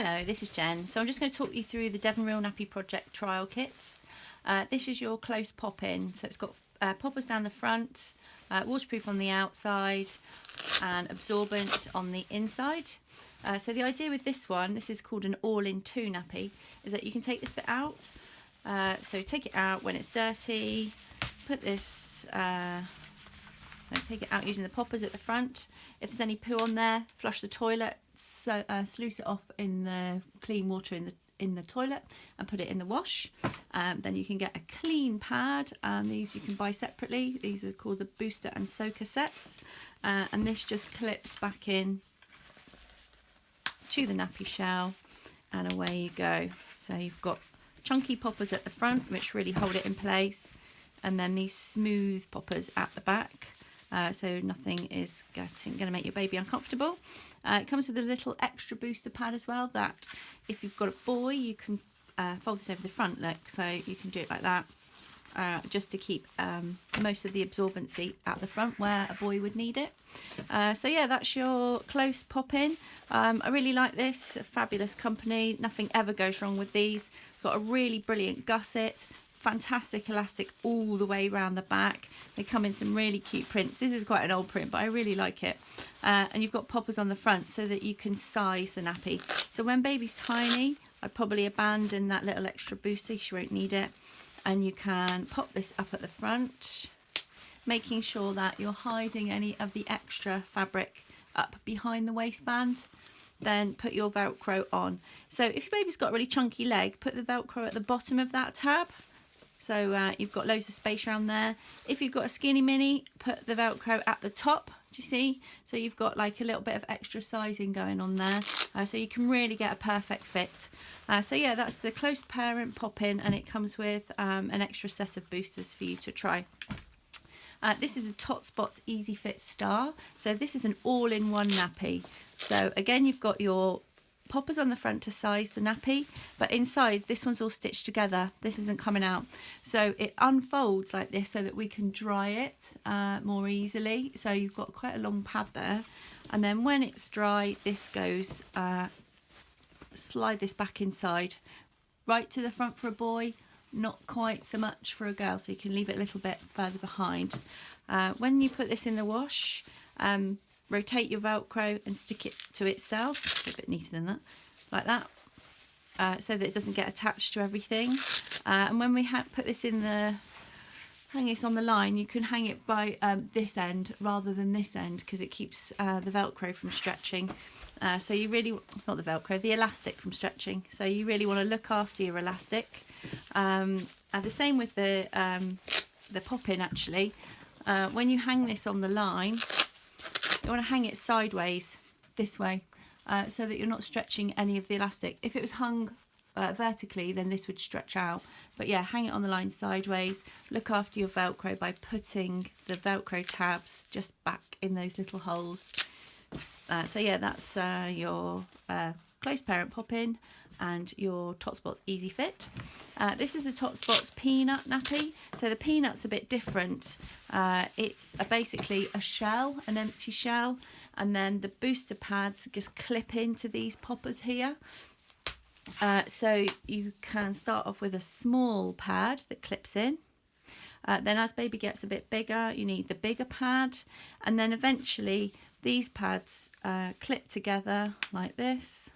Hello, this is Jen. So I'm just going to talk you through the Devon Real Nappy Project trial kits. This is your close pop-in. So it's got poppers down the front, waterproof on the outside and absorbent on the inside. So the idea with this one, this is called an all-in-two nappy, is that you can take this bit out. So take it out when it's dirty, put this, take it out using the poppers at the front. If there's any poo on there, flush the toilet, so sluice it off in the clean water in the toilet and put it in the wash. Then you can get a clean pad. These you can buy separately. These are called the booster and soaker sets, and this just clips back in to the nappy shell and away you go. So you've got chunky poppers at the front which really hold it in place, and then these smooth poppers at the back, so nothing is going to make your baby uncomfortable. It comes with a little extra booster pad as well, that if you've got a boy you can fold this over the front, look, so you can do it like that, just to keep most of the absorbency at the front where a boy would need it. So yeah, that's your close pop-in. I really like this. It's a fabulous company. Nothing ever goes wrong with these. Got a really brilliant gusset, fantastic elastic all the way around the back. They come in some really cute prints. This is quite an old print, but I really like it. And you've got poppers on the front so that you can size the nappy. So when baby's tiny, I'd probably abandon that little extra booster, she won't need it. And you can pop this up at the front, making sure that you're hiding any of the extra fabric up behind the waistband. Then put your Velcro on. So if your baby's got a really chunky leg, put the Velcro at the bottom of that tab. So you've got loads of space around there. If you've got a skinny mini, put the Velcro at the top, do you see? So you've got like a little bit of extra sizing going on there. So you can really get a perfect fit. So yeah, that's the close parent pop-in, and it comes with an extra set of boosters for you to try. This is a Tot Spots Easy Fit Star. So this is an all-in-one nappy. So again, you've got your poppers on the front to size the nappy, but inside this one's all stitched together. This isn't coming out, so it unfolds like this so that we can dry it more easily. So you've got quite a long pad there, and then when it's dry, this goes, slide this back inside, right to the front for a boy, not quite so much for a girl, so you can leave it a little bit further behind. When you put this in the wash, rotate your Velcro and stick it to itself. It's a bit neater than that, like that, so that it doesn't get attached to everything. And when we put this in the, hang this on the line, you can hang it by this end rather than this end, because it keeps the Velcro from stretching. So you really, not the Velcro, the elastic from stretching. So you really want to look after your elastic. And the same with the pop-in actually. When you hang this on the line, you want to hang it sideways this way, so that you're not stretching any of the elastic. If it was hung vertically, then this would stretch out. But yeah, hang it on the line sideways. Look after your Velcro by putting the Velcro tabs just back in those little holes. So yeah, that's your close parent pop-in and your Tot Spots Easy Fit. This is a Tot Spots peanut nappy. So the peanut's a bit different. It's basically a shell, an empty shell, and then the booster pads just clip into these poppers here. So you can start off with a small pad that clips in. Then as baby gets a bit bigger, you need the bigger pad, and then eventually these pads clip together like this,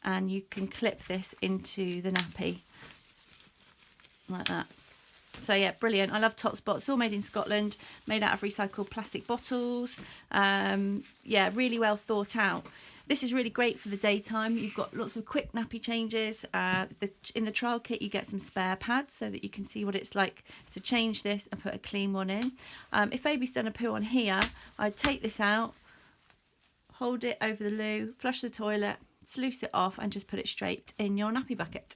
and you can clip this into the nappy like that. So yeah, brilliant. I love Tot Spots. All made in Scotland, made out of recycled plastic bottles. Yeah, really well thought out. This is really great for the daytime. You've got lots of quick nappy changes. In the trial kit you get some spare pads so that you can see what it's like to change this and put a clean one in. If baby's done a poo on here, I'd take this out, hold it over the loo, flush the toilet, sluice it off, and just put it straight in your nappy bucket.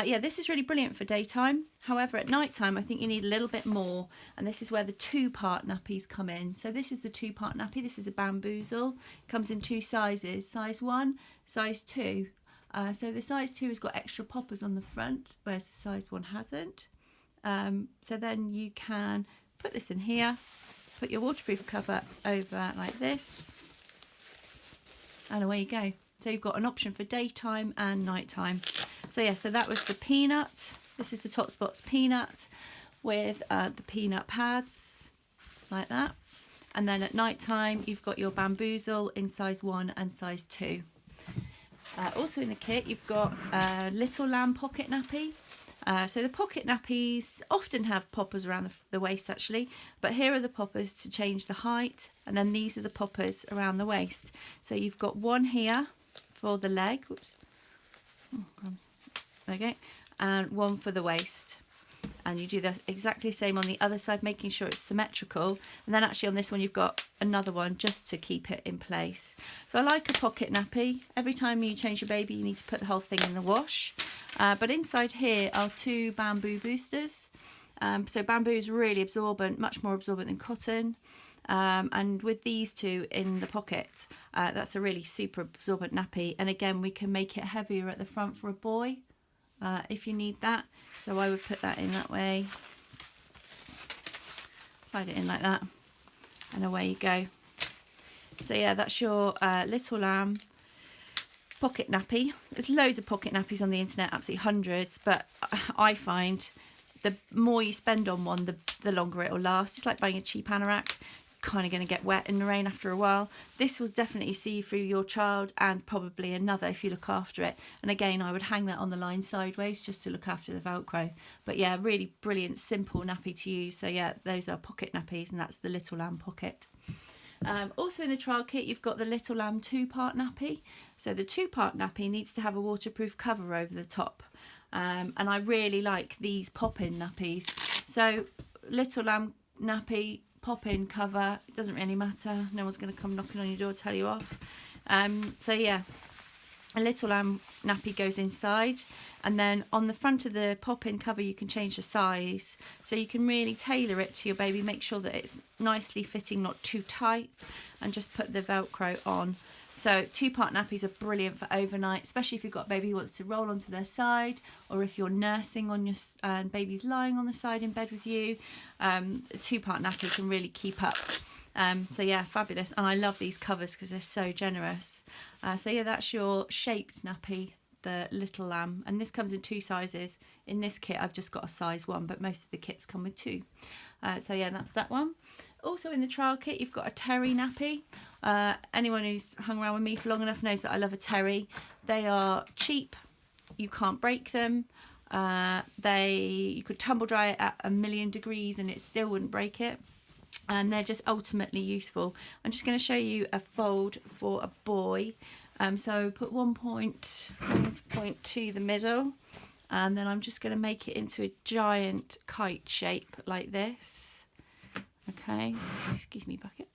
Yeah, this is really brilliant for daytime. However, at night time I think you need a little bit more, and this is where the two-part nappies come in. So this is the two-part nappy. This is a bamboozle. It comes in two sizes, size 1, size 2. So the size 2 has got extra poppers on the front, whereas the size 1 hasn't. So then you can put this in here, put your waterproof cover over like this, and away you go. So you've got an option for daytime and nighttime. So yeah, so that was the peanut. This is the Tot Spots peanut with the peanut pads like that. And then at nighttime, you've got your bamboozle in size 1 and size 2. Also in the kit, you've got a Little Lamb pocket nappy. So the pocket nappies often have poppers around the waist actually, but here are the poppers to change the height, and then these are the poppers around the waist. So you've got one here for the leg, whoops, okay, and one for the waist. And you do the exactly the same on the other side, making sure it's symmetrical. And then actually on this one, you've got another one just to keep it in place. So I like a pocket nappy. Every time you change your baby, you need to put the whole thing in the wash. But inside here are 2 bamboo boosters. So bamboo is really absorbent, much more absorbent than cotton. And with these 2 in the pocket, that's a really super absorbent nappy. And again, we can make it heavier at the front for a boy. If you need that. So I would put that in that way, slide it in like that, and away you go. So yeah, that's your Little Lamb pocket nappy. There's loads of pocket nappies on the internet, absolutely hundreds, but I find the more you spend on one, the longer it'll last. It's like buying a cheap anorak. Kind of going to get wet in the rain after a while. This will definitely see through your child, and probably another if you look after it. And again, I would hang that on the line sideways just to look after the Velcro. But yeah, really brilliant, simple nappy to use. So yeah, those are pocket nappies, and that's the Little Lamb pocket. Also in the trial kit, you've got the Little Lamb 2-part nappy. So the 2-part nappy needs to have a waterproof cover over the top. And I really like these pop-in nappies. So Little Lamb nappy, pop-in cover, it doesn't really matter, no one's going to come knocking on your door to tell you off. So yeah, a Little Lamb nappy goes inside, and then on the front of the pop-in cover you can change the size, so you can really tailor it to your baby, make sure that it's nicely fitting, not too tight, and just put the Velcro on. So 2-part nappies are brilliant for overnight, especially if you've got a baby who wants to roll onto their side, or if you're nursing on your baby's lying on the side in bed with you. A 2-part nappy can really keep up. So yeah, fabulous. And I love these covers because they're so generous. So yeah, that's your shaped nappy, the Little Lamb. And this comes in 2 sizes. In this kit, I've just got a size 1, but most of the kits come with 2. So yeah, that's that one. Also in the trial kit, you've got a terry nappy. Anyone who's hung around with me for long enough knows that I love a terry. They are cheap. You can't break them. You could tumble dry it at 1,000,000 degrees and it still wouldn't break it. And they're just ultimately useful. I'm just going to show you a fold for a boy. So put one point to the middle, and then I'm just going to make it into a giant kite shape like this. Okay, so excuse me, bucket.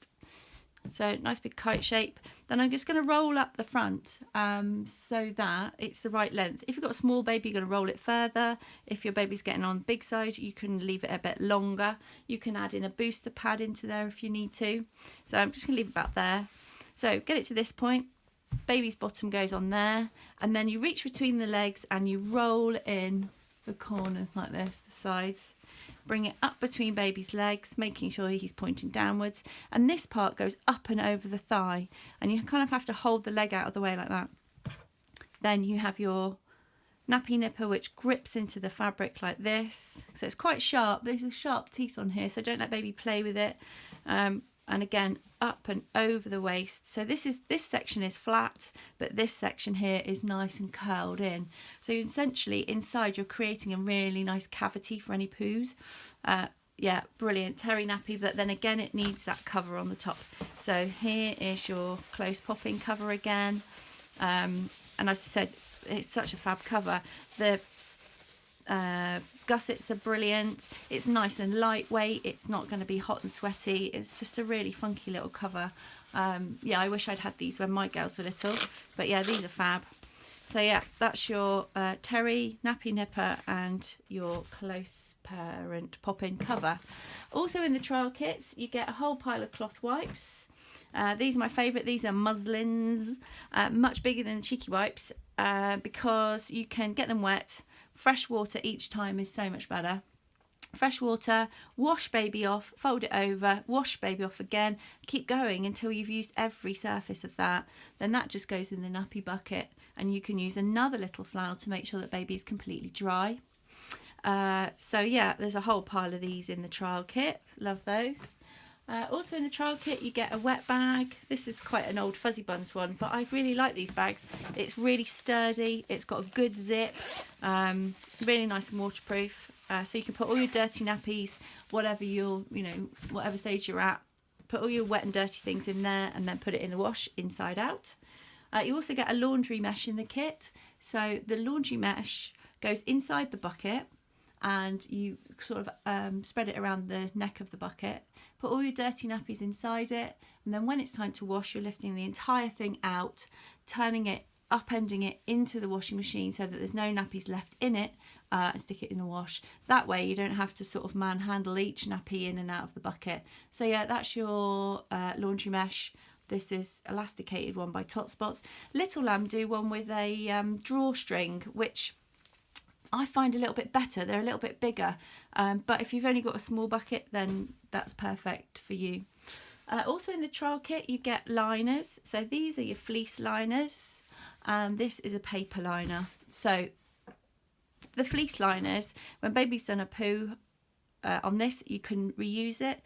So nice big kite shape. Then I'm just going to roll up the front so that it's the right length. If you've got a small baby, you're going to roll it further. If your baby's getting on the big side, you can leave it a bit longer. You can add in a booster pad into there if you need to. So I'm just going to leave it about there. So get it to this point. Baby's bottom goes on there. And then you reach between the legs and you roll in the corners like this, the sides. Bring it up between baby's legs, making sure he's pointing downwards. And this part goes up and over the thigh. And you kind of have to hold the leg out of the way like that. Then you have your nappy nipper, which grips into the fabric like this. So it's quite sharp. There's sharp teeth on here, so don't let baby play with it. And again, up and over the waist. So this section is flat, but this section here is nice and curled in. So essentially inside you're creating a really nice cavity for any poos. Yeah, brilliant terry nappy, but then again it needs that cover on the top. So here is your close popping cover again. And as I said, it's such a fab cover. The gussets are brilliant. It's nice and lightweight. It's not going to be hot and sweaty. It's just a really funky little cover. Yeah, I wish I'd had these when my girls were little, but yeah, these are fab. So yeah, that's your terry nappy nipper and your close parent pop-in cover. Also in the trial kits, you get a whole pile of cloth wipes. These are my favourite. These are muslins, much bigger than the cheeky wipes because you can get them wet. Fresh water each time is so much better. fresh water, wash baby off, fold it over, wash baby off again, keep going until you've used every surface of that. Then that just goes in the nappy bucket, and you can use another little flannel to make sure that baby is completely dry. So yeah, there's a whole pile of these in the trial kit. Love those. Also in the trial kit you get a wet bag. This is quite an old Fuzzy Buns one, but I really like these bags. It's really sturdy, it's got a good zip, really nice and waterproof. So you can put all your dirty nappies, whatever whatever stage you're at, put all your wet and dirty things in there and then put it in the wash inside out. You also get a laundry mesh in the kit. So the laundry mesh goes inside the bucket and you sort of spread it around the neck of the bucket, put all your dirty nappies inside it, and then when it's time to wash, you're lifting the entire thing out, turning it, upending it into the washing machine so that there's no nappies left in it, and stick it in the wash. That way you don't have to sort of manhandle each nappy in and out of the bucket. So yeah, that's your laundry mesh. This is elasticated one by Tot Spots. Little Lamb do one with a drawstring, which I find a little bit better. They're a little bit bigger, but if you've only got a small bucket, then that's perfect for you. Also in the trial kit you get liners. So these are your fleece liners, and this is a paper liner. So the fleece liners, when baby's done a poo on this, you can reuse it,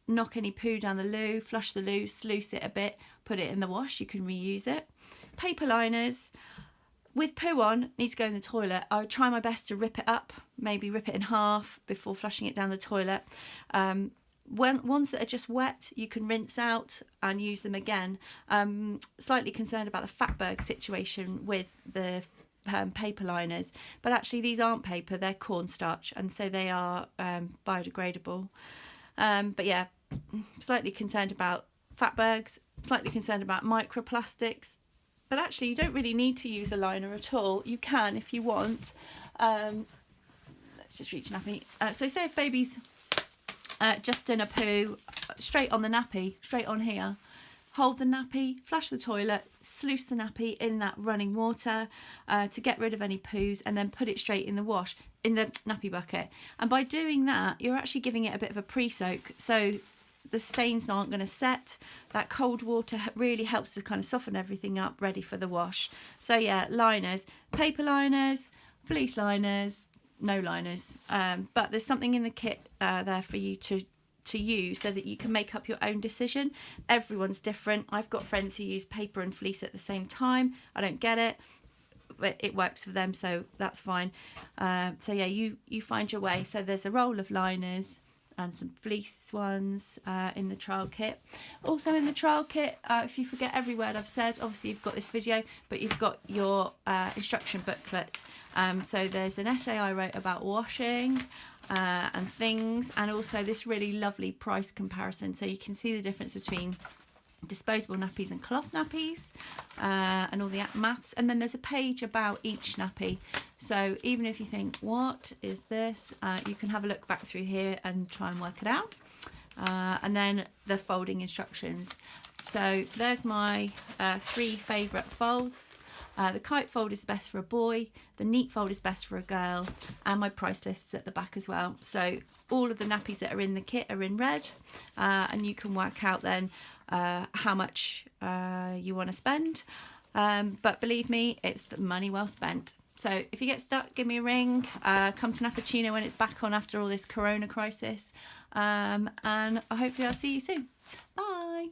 knock any poo down the loo, flush the loo, sluice it a bit, put it in the wash, you can reuse it. Paper liners, with poo on, need to go in the toilet. I would try my best to rip it up, maybe rip it in half before flushing it down the toilet. Ones that are just wet, you can rinse out and use them again. Slightly concerned about the fatberg situation with the paper liners, but actually these aren't paper, they're cornstarch, and so they are biodegradable. But yeah, slightly concerned about fatbergs, slightly concerned about microplastics. But actually you don't really need to use a liner at all. You can if you want. Let's just reach nappy. So say if baby's just done a poo, straight on the nappy, straight on here. Hold the nappy, flush the toilet, sluice the nappy in that running water to get rid of any poos, and then put it straight in the wash, in the nappy bucket. And by doing that, you're actually giving it a bit of a pre-soak. So the stains aren't going to set. That cold water really helps to kind of soften everything up, ready for the wash. So yeah, liners, paper liners, fleece liners, no liners. But there's something in the kit there for you to use so that you can make up your own decision. Everyone's different. I've got friends who use paper and fleece at the same time. I don't get it, but it works for them, so that's fine. So yeah, you find your way. So there's a roll of liners and some fleece ones in the trial kit. Also in the trial kit, if you forget every word I've said, obviously you've got this video, but you've got your instruction booklet. So there's an essay I wrote about washing and things, and also this really lovely price comparison, so you can see the difference between disposable nappies and cloth nappies, and all the maths. And then there's a page about each nappy, so even if you think what is this, you can have a look back through here and try and work it out. And then the folding instructions. So there's my 3 favourite folds. The kite fold is best for a boy, the neat fold is best for a girl, and my price list is at the back as well. So all of the nappies that are in the kit are in red, and you can work out then how much you want to spend. But believe me, it's the money well spent. So if you get stuck, give me a ring. Come to Nappuccino when it's back on after all this corona crisis. And hopefully I'll see you soon. Bye.